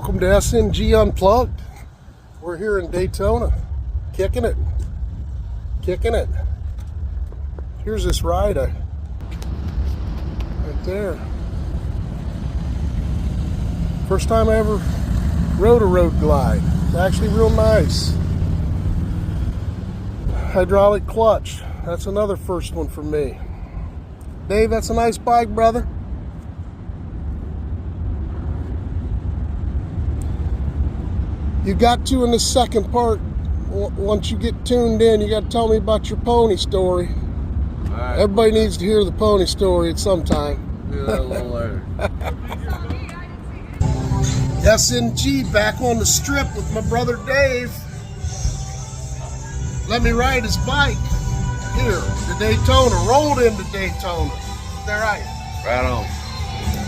Welcome to SNG Unplugged. We're here in Daytona, kicking it. Here's this ride right there. First time I ever rode a road glide. It's actually real nice. Hydraulic clutch. That's another first one for me. Dave, that's a nice bike, brother. You got to in the second part, once you get tuned in, you got to tell me about your pony story. All right. Everybody needs to hear the pony story at some time. Do that a little later. SNG back on the strip with my brother Dave. Let me ride his bike here to Daytona. Rolled into Daytona. Is that right? Right on.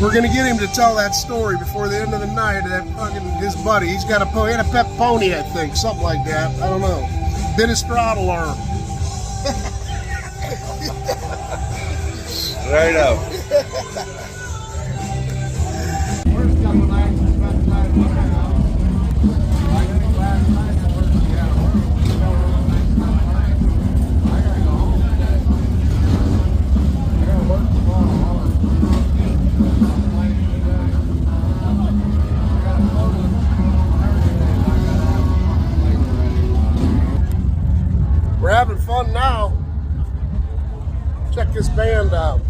We're gonna get him to tell that story before the end of the night. That fucking his buddy. He's got a pony. He had a pet pony, I think, something like that. I don't know. Bit his throttle arm. Right up. We're having fun now. Check this band out.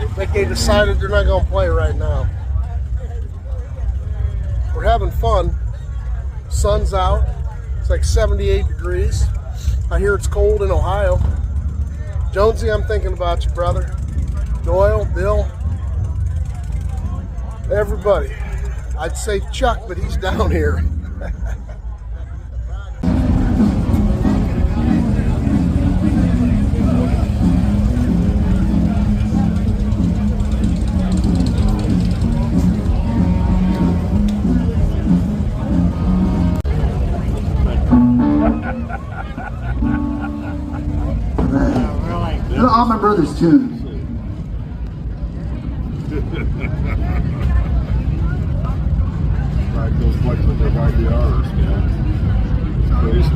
I think they decided they're not going to play right now. We're having fun. Sun's out. It's like 78 degrees. I hear it's cold in Ohio. Jonesy, I'm thinking about you, brother. Doyle, Bill, everybody. I'd say Chuck, but he's down here. All my brother's tunes. Like those places that they're right the ours, man. It's crazy.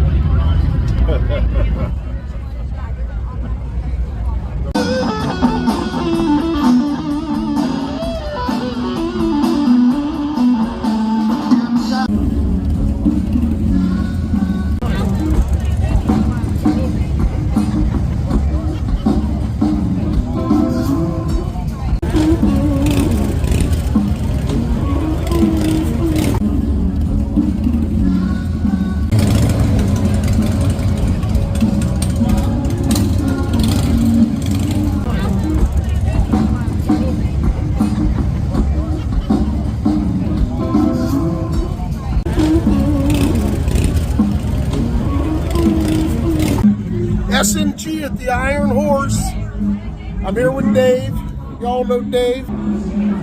SNG at the Iron Horse. I'm here with Dave. Y'all know Dave.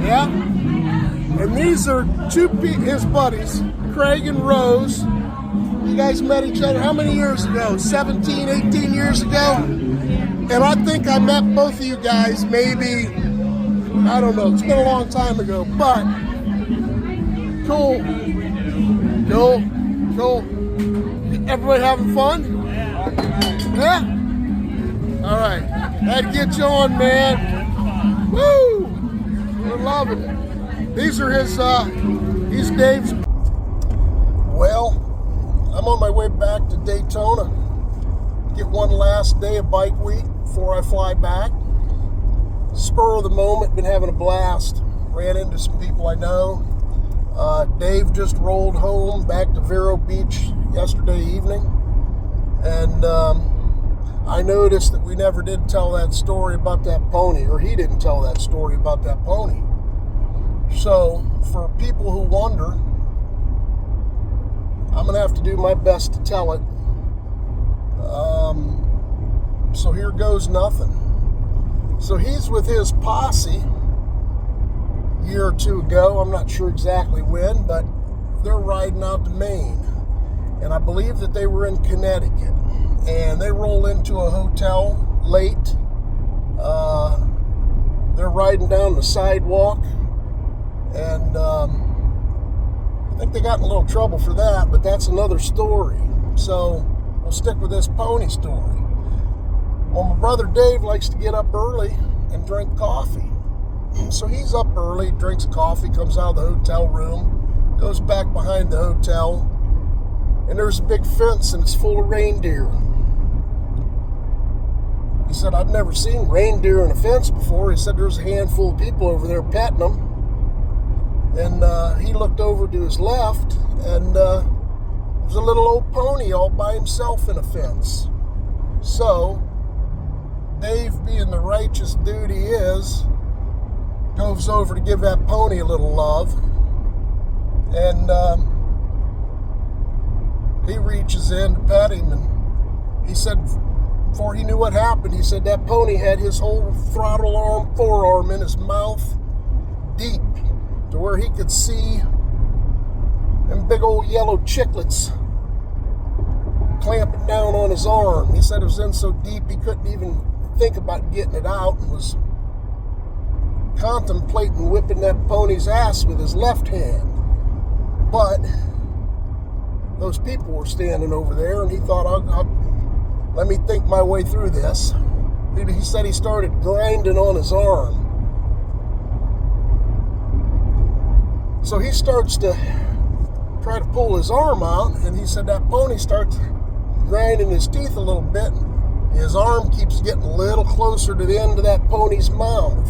Yeah. And these are his buddies, Craig and Rose. You guys met each other how many years ago? 17, 18 years ago? And I think I met both of you guys maybe, I don't know, it's been a long time ago, but cool. Everybody having fun? Yeah? All right. Had to get you on, man. Woo! We're loving it. These are he's Dave's. Well, I'm on my way back to Daytona. Get one last day of bike week before I fly back. Spur of the moment, been having a blast. Ran into some people I know. Dave just rolled home back to Vero Beach yesterday evening. And I noticed that we never did tell that story about that pony, or he didn't tell that story about that pony. So, for people who wonder, I'm going to have to do my best to tell it. So here goes nothing. So he's with his posse a year or two ago. I'm not sure exactly when, but they're riding out to Maine. And I believe that they were in Connecticut. And they roll into a hotel late. They're riding down the sidewalk. And I think they got in a little trouble for that, but that's another story. So we'll stick with this pony story. Well, my brother Dave likes to get up early and drink coffee. So he's up early, drinks coffee, comes out of the hotel room, goes back behind the hotel, and there's a big fence and it's full of reindeer. He said, I'd never seen reindeer in a fence before. He said, there's a handful of people over there petting them. And he looked over to his left, and there's a little old pony all by himself in a fence. So Dave, being the righteous dude he is, goes over to give that pony a little love. And he reaches in to pet him, and he said, before he knew what happened, he said that pony had his whole throttle arm, forearm in his mouth, deep, to where he could see them big old yellow chiclets clamping down on his arm. He said it was in so deep he couldn't even think about getting it out, and was contemplating whipping that pony's ass with his left hand. But those people were standing over there, and he thought, I'll let me think my way through this. He said he started grinding on his arm. So he starts to try to pull his arm out, and he said that pony starts grinding his teeth a little bit. His arm keeps getting a little closer to the end of that pony's mouth.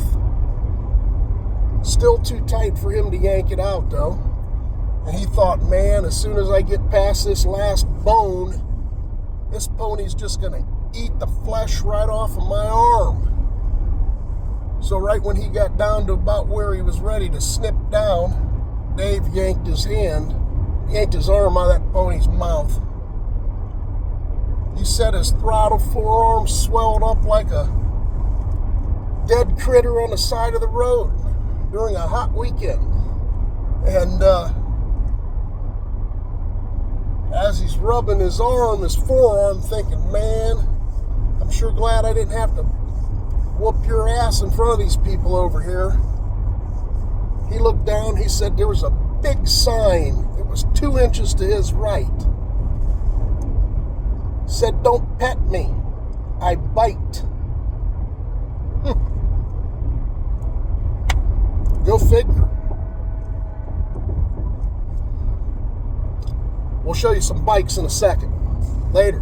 Still too tight for him to yank it out, though. And he thought, man, as soon as I get past this last bone, this pony's just going to eat the flesh right off of my arm. So right when he got down to about where he was ready to snip down, Dave yanked his arm out of that pony's mouth. He said his throttle forearm swelled up like a dead critter on the side of the road during a hot weekend. And as he's rubbing his forearm, thinking, man, I'm sure glad I didn't have to whoop your ass in front of these people over here. He looked down, he said there was a big sign. It was 2 inches to his right. Said, don't pet me, I bite. Go figure. We'll show you some bikes in a second. Later.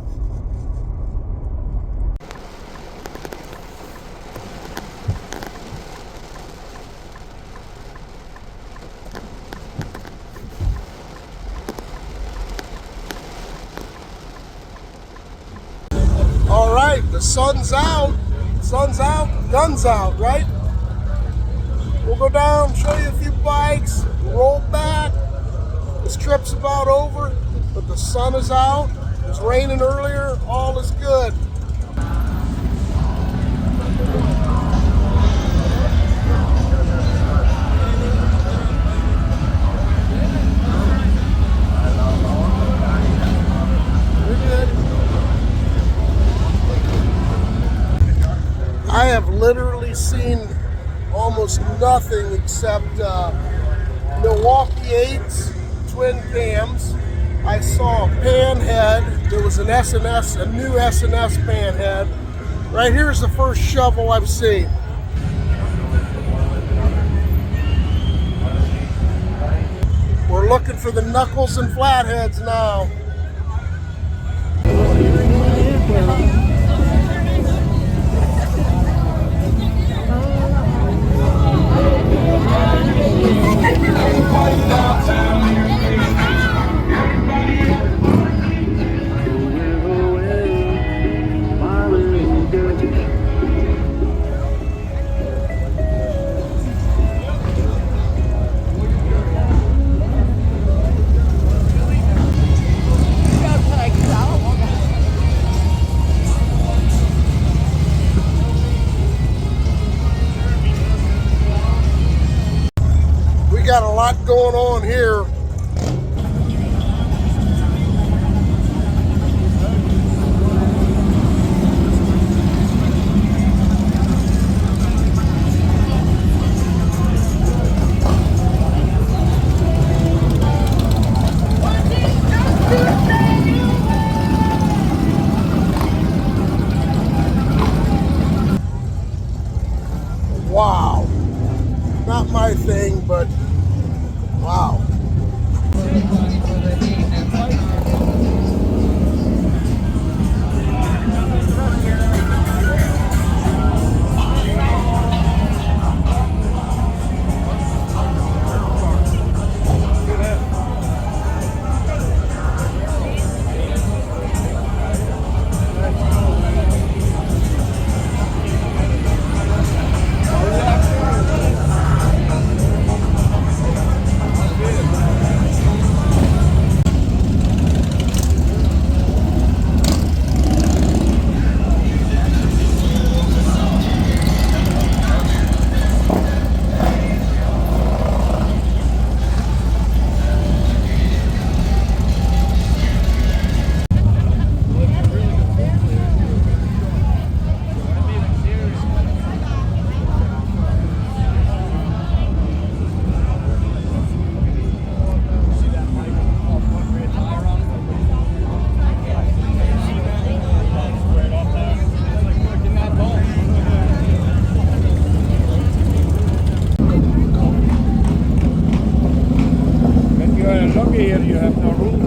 All right, the sun's out. Sun's out, guns out, right? We'll go down, show you a few bikes, roll back. This trip's about over, but the sun is out. It was raining earlier, all is good. I have literally seen almost nothing except Milwaukee 8s, twin cams. I saw a pan head. There was an S&S, a new S&S pan head. Right here's the first shovel I've seen. We're looking for the knuckles and flatheads now. lot going on here. Wow. Not my thing, but wow. Here you have no room.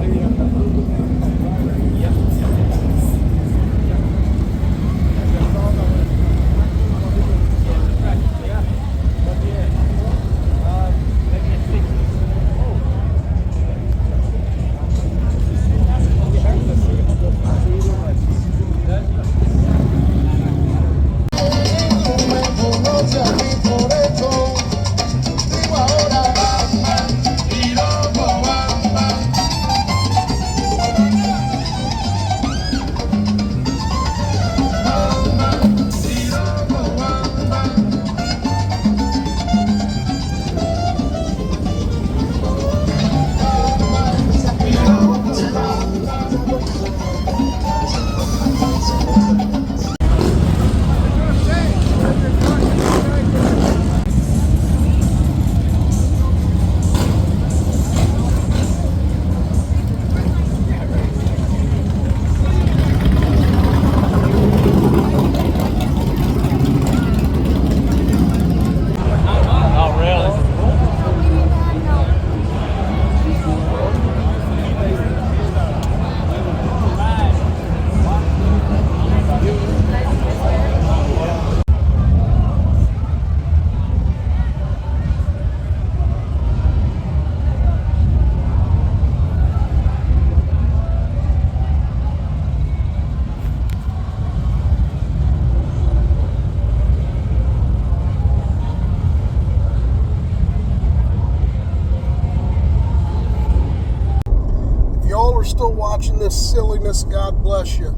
Still watching this silliness, God bless you.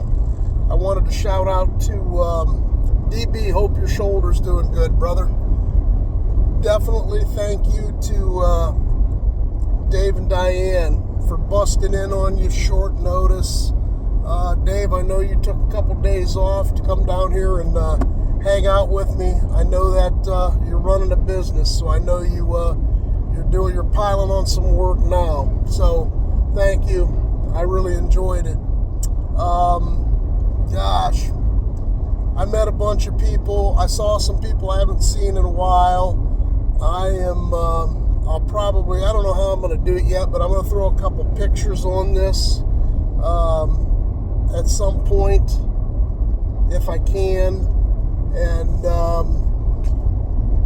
I wanted to shout out to DB. Hope your shoulder's doing good, brother. Definitely thank you to Dave and Diane for busting in on you short notice. Dave, I know you took a couple days off to come down here and hang out with me. I know that you're running a business, so I know you're piling on some work now. So thank you. I really enjoyed it. Gosh, I met a bunch of people. I saw some people I haven't seen in a while. I'll probably, I don't know how I'm going to do it yet, but I'm going to throw a couple pictures on this at some point if I can. And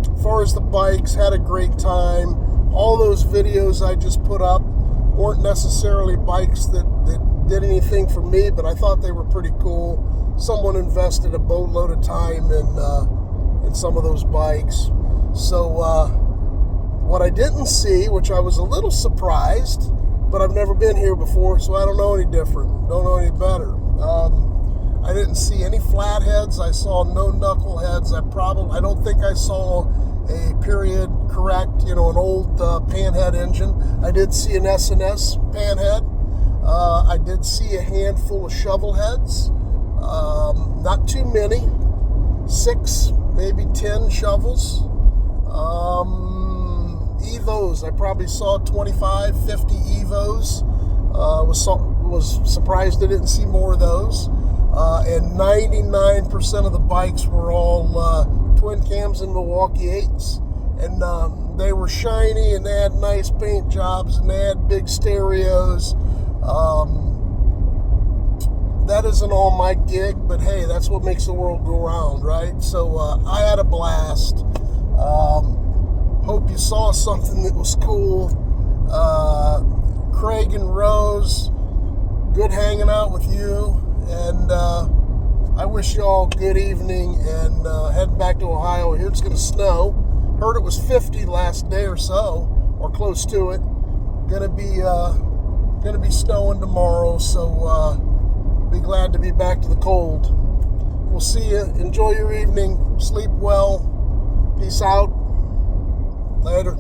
as far as the bikes, had a great time. All those videos I just put up weren't necessarily bikes that did anything for me, but I thought they were pretty cool. Someone invested a boatload of time in some of those bikes. So what I didn't see, which I was a little surprised, but I've never been here before, so I don't know any different, don't know any better. I didn't see any flatheads. I saw no knuckleheads. I don't think I saw a period correct, you know, an old panhead engine. I did see an S&S panhead. I did see a handful of shovel heads. Not too many. 6, maybe 10 shovels. Evos, I probably saw 25, 50 Evos. Was surprised I didn't see more of those. And 99% of the bikes were all twin cams and Milwaukee 8s. And they were shiny, and they had nice paint jobs, and they had big stereos. That isn't all my gig, but hey, that's what makes the world go round, right? So I had a blast. Hope you saw something that was cool. Craig and Rose, good hanging out with you. And I wish you all good evening, and heading back to Ohio. Here it's going to snow. Heard it was 50 last day or so, or close to it. Gonna be snowing tomorrow, so be glad to be back to the cold. We'll see you. Enjoy your evening. Sleep well. Peace out. Later.